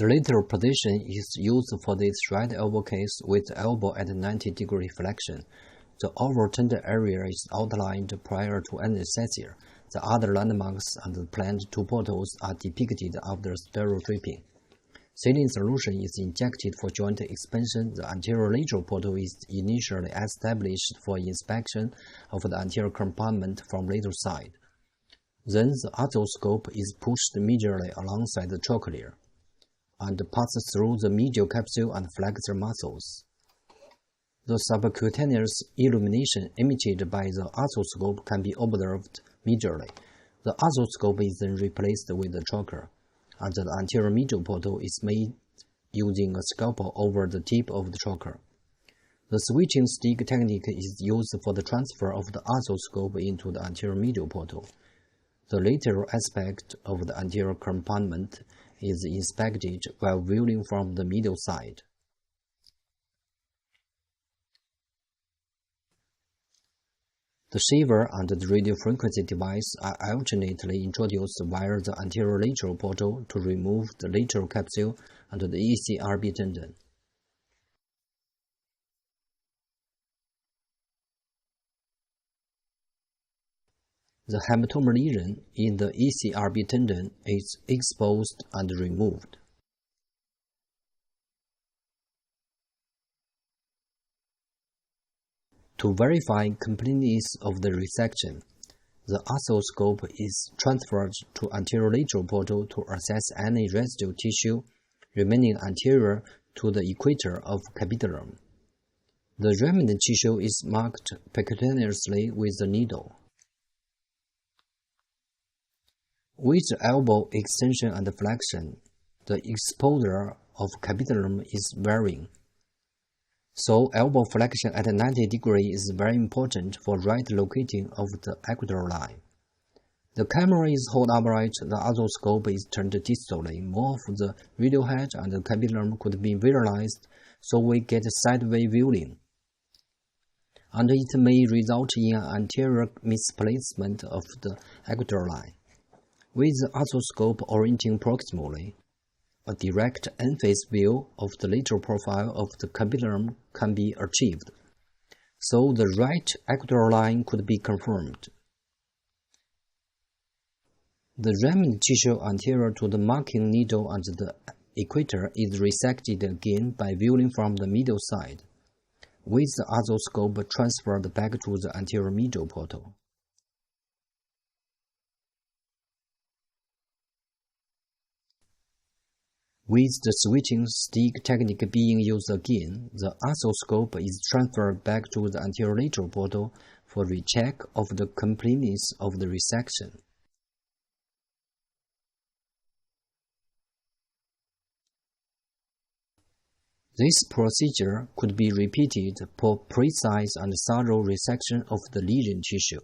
The lateral position is used for this right elbow case with the elbow at 90-degree flexion. The overturned area is outlined prior to anesthesia. The other landmarks and the planned two portals are depicted after stereotyping. Saline solution is injected for joint expansion. The anterior lateral portal is initially established for inspection of the anterior compartment from lateral side. Then the arthroscope is pushed medially alongside the trochlear and passes through the medial capsule and flexor muscles. The subcutaneous illumination emitted by the arthroscope can be observed medially. The arthroscope is then replaced with the trocar, and the anterior medial portal is made using a scalpel over the tip of the trocar. The switching stick technique is used for the transfer of the arthroscope into the anterior medial portal. The lateral aspect of the anterior compartment is inspected while viewing from the medial side. The shaver and the radiofrequency device are alternately introduced via the anterior lateral portal to remove the lateral capsule and the ECRB tendon. The hematoma lesion in the ECRB tendon is exposed and removed. To verify completeness of the resection, the arthroscope is transferred to anterior lateral portal to assess any residual tissue remaining anterior to the equator of capitulum. The remnant tissue is marked percutaneously with the needle. With the elbow extension and flexion, the exposure of capitulum is varying. So elbow flexion at 90 degrees is very important for right locating of the equator line. The camera is held upright, the arthroscope is turned distally. More of the radial head and the capitulum could be visualized, so we get sideways viewing. And it may result in an anterior misplacement of the equator line. With the arthroscope orienting proximally, a direct end-face view of the lateral profile of the capitulum can be achieved, so the right equator line could be confirmed. The remnant tissue anterior to the marking needle and the equator is resected again by viewing from the medial side, with the arthroscope transferred back to the anterior medial portal. With the switching stick technique being used again, the arthroscope is transferred back to the anterior lateral portal for recheck of the completeness of the resection. This procedure could be repeated for precise and thorough resection of the lesion tissue.